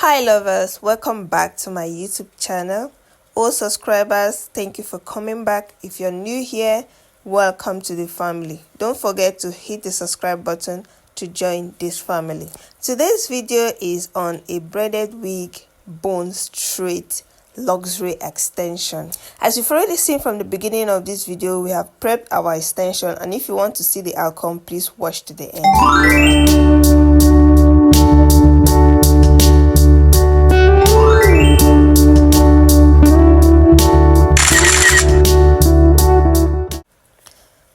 Hi lovers, welcome back to my YouTube channel. All subscribers, thank you for coming back. If you're new here, welcome to the family. Don't forget to hit the subscribe button to join this family. Today's video is on a braided wig bone straight luxury extension. As you've already seen from the beginning of this video, we have prepped our extension, and if you want to see the outcome, please watch to the end.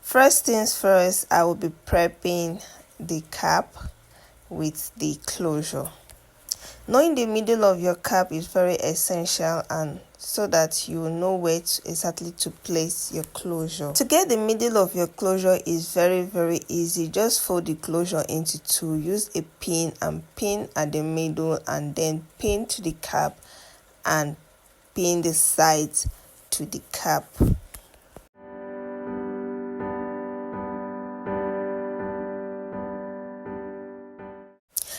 First things first, I will be prepping the cap with the closure. Knowing the middle of your cap is very essential, and so that you will know where exactly to place your closure. To get the middle of your closure is very easy. Just fold the closure into two. Use a pin and pin at the middle, and then pin to the cap and pin the sides to the cap.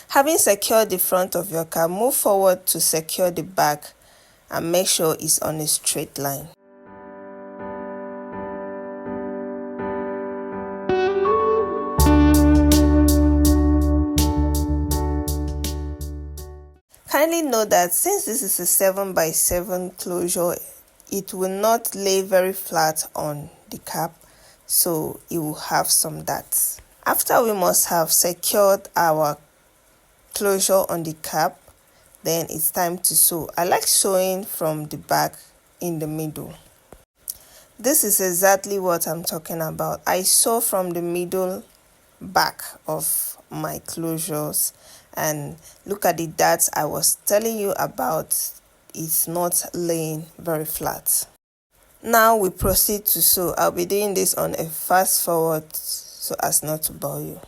Having secured the front of your cap, move forward to secure the back and make sure it's on a straight line. Kindly note that since this is a 7x7 closure, it will not lay very flat on the cap, so it will have some darts. After we must have secured our closure on the cap, then it's time to sew. I like sewing from the back in the middle. This is exactly what I'm talking about. I sew from the middle back of my closures, and look at the darts I was telling you about. It's not laying very flat. Now we proceed to sew. I'll be doing this on a fast forward so as not to bore you.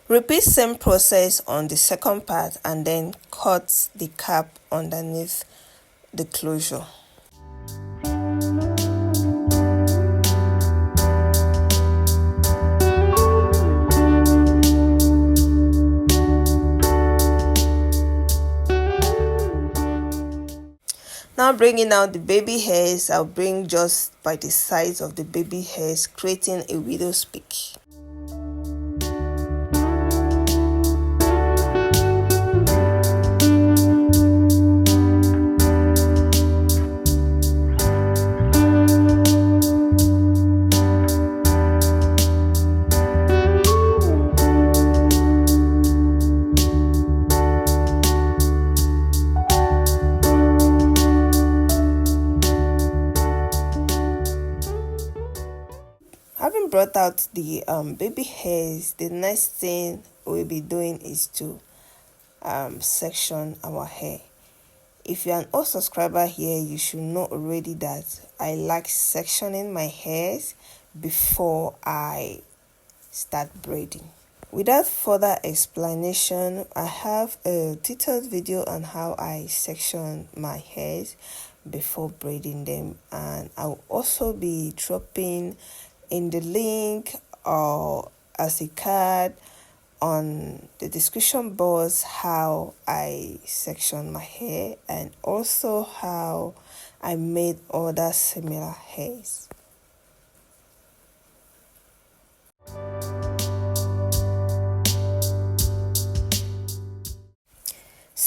Repeat same process on the second part and then cut the cap underneath the closure. Now bringing out the baby hairs, I'll bring just by the sides of the baby hairs, creating a widow's peak. Having brought out the baby hairs, the next thing we'll be doing is to section our hair. If you're an old subscriber here, you should know already that I like sectioning my hairs before I start braiding. Without further explanation, I have a detailed video on how I section my hairs before braiding them, and I'll also be dropping in the link or as a card on the description box how I section my hair and also how I made other similar hairs.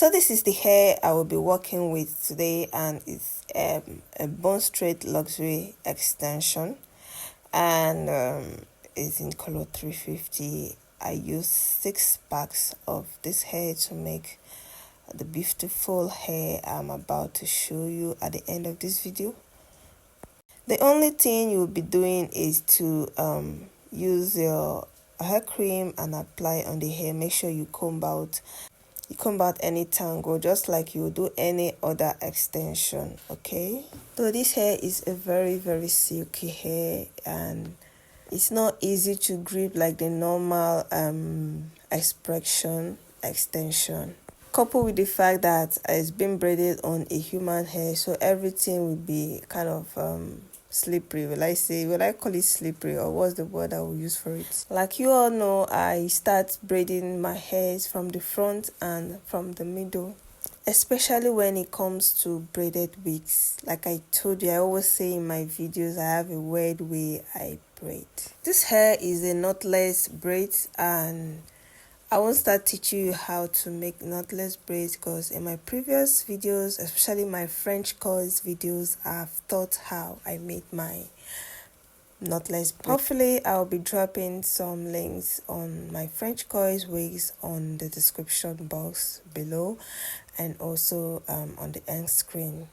So this is the hair I will be working with today, and it's a bone straight luxury extension, and it's in color 350. I use 6 packs of this hair to make the beautiful hair I'm about to show you at the end of this video. The only thing you'll be doing is to use your hair cream and apply on the hair. Make sure you comb out any tangle, just like you do any other extension. Okay, so this hair is a very silky hair, and it's not easy to grip like the normal expression extension, coupled with the fact that it's been braided on a human hair, so everything will be kind of slippery. Will I call it slippery, or what's the word I will use for it? Like you all know, I start braiding my hairs from the front and from the middle, especially when it comes to braided wigs. Like I told you, I always say in my videos, I have a weird way I braid. This hair is a knotless braid, and I won't start teaching you how to make knotless braids because in my previous videos, especially my French coils videos, I've taught how I made my knotless braids. Hopefully, I'll be dropping some links on my French coils wigs on the description box below, and also on the end screen.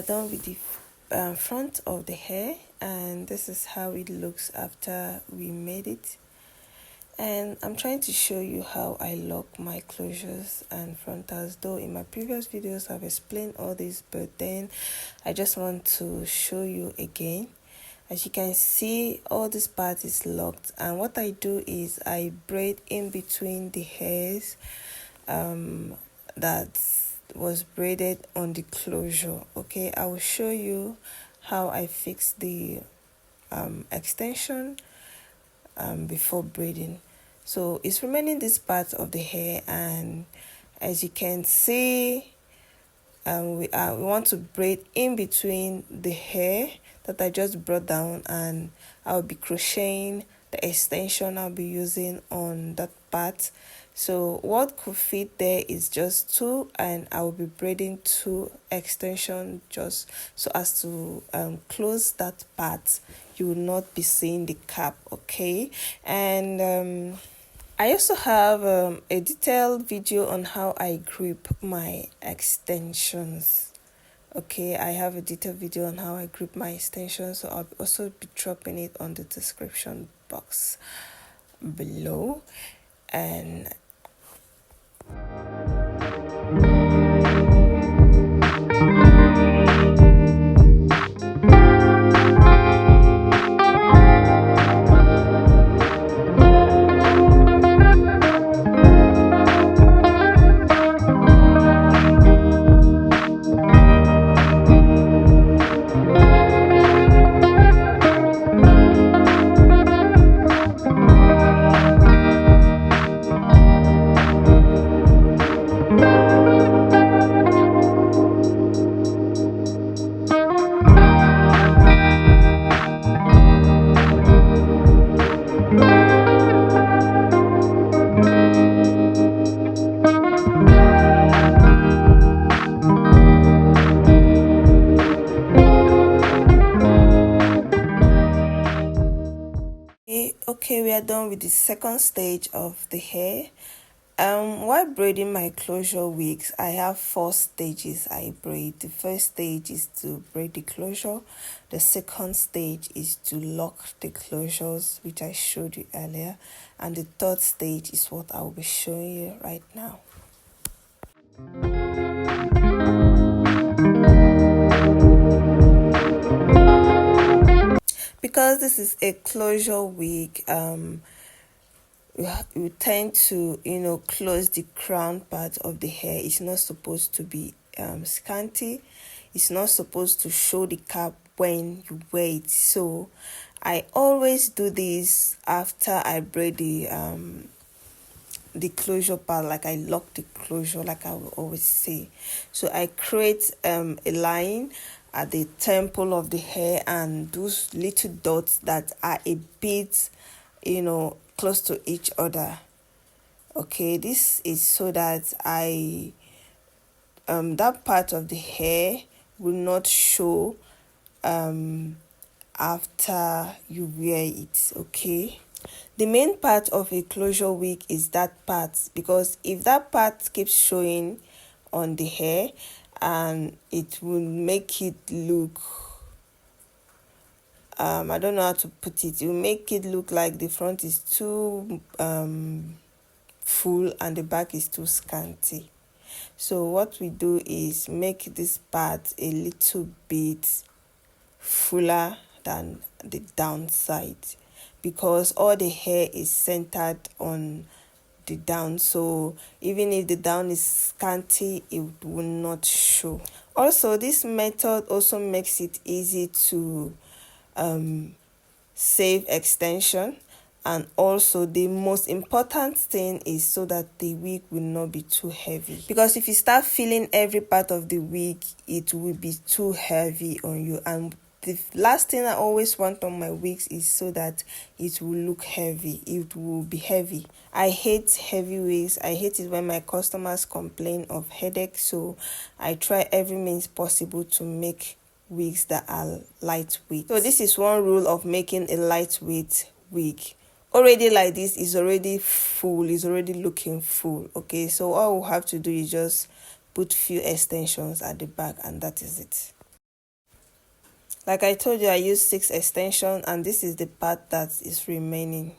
are done with the front of the hair, and this is how it looks after we made it. And I'm trying to show you how I lock my closures and frontals, though in my previous videos I've explained all this, but then I just want to show you again. As you can see, all this part is locked, and what I do is I braid in between the hairs that was braided on the closure. Okay, I will show you how I fix the extension before braiding. So it's remaining this part of the hair, and as you can see, we want to braid in between the hair that I just brought down, and I'll be crocheting the extension I'll be using on that part. So what could fit there is just 2, and I will be braiding 2 extension just so as to close that part. You will not be seeing the cap, okay? And I also have a detailed video on how I grip my extensions. Okay, I have a detailed video on how I grip my extensions, so I'll also be dropping it on the description box below. And okay, we are done with the second stage of the hair. While braiding my closure wigs, I have 4 stages I braid. The first stage is to braid the closure. The second stage is to lock the closures, which I showed you earlier. And the third stage is what I will be showing you right now. Because this is a closure wig, we tend to close the crown part of the hair. It's not supposed to be scanty. It's not supposed to show the cap when you wear it. So I always do this after I braid the closure part, like I lock the closure, like I will always say. So I create a line at the temple of the hair, and those little dots that are a bit close to each other. Okay, this is so that I that part of the hair will not show after you wear it. Okay, the main part of a closure wig is that part, because if that part keeps showing on the hair, and it will make it look I don't know how to put it. It will make it look like the front is too full and the back is too scanty. So what we do is make this part a little bit fuller than the downside, because all the hair is centered on the down, so even if the down is scanty, it will not show. Also, this method also makes it easy to save extension, and also the most important thing is so that the wig will not be too heavy, because if you start filling every part of the wig, it will be too heavy on you. And the last thing I always want on my wigs is so that it will look heavy. It will be heavy. I hate heavy wigs. I hate it when my customers complain of headache. So I try every means possible to make wigs that are lightweight. So this is one rule of making a lightweight wig. Already like this is already full, is already looking full. Okay, so all we have to do is just put few extensions at the back, and that is it. Like I told you, I used 6 extensions, and this is the part that is remaining.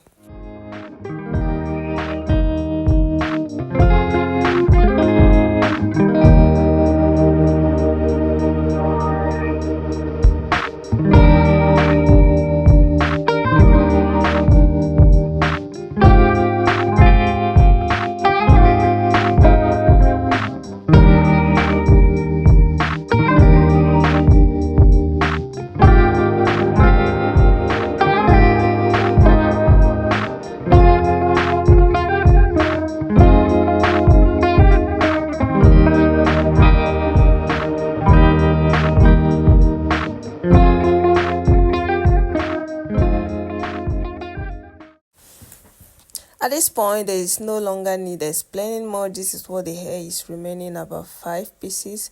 At this point, there is no longer need explaining more. This is what the hair is remaining, about 5 pieces,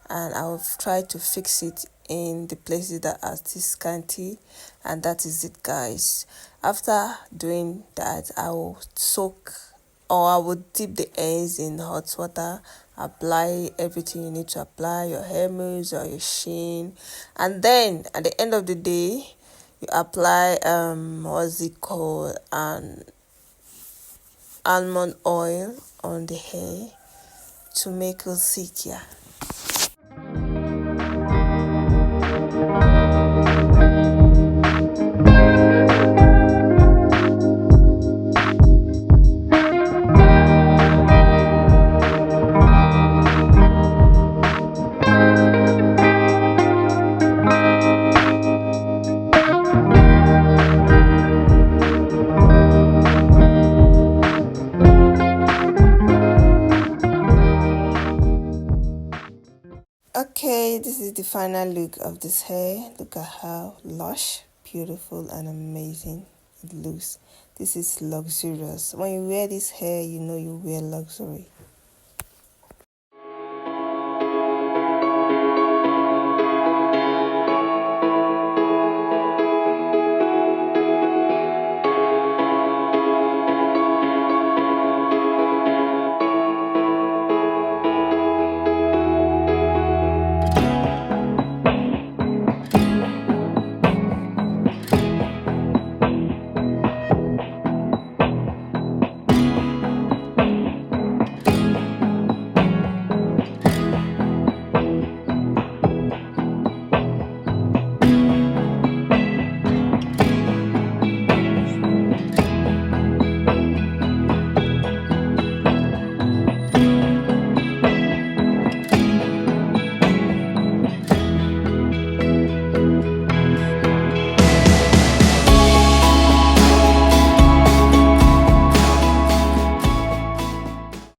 and I'll try to fix it in the places that are still scanty, and that is it, guys. After doing that, I will soak, or I will dip the ends in hot water, apply everything you need to apply, your hair mousse or your sheen, and then at the end of the day, you apply what's it called, almond oil on the hair to make it silkier. Okay, this is the final look of this hair. Look at how lush, beautiful, and amazing it looks. This is luxurious. When you wear this hair, you know you wear luxury.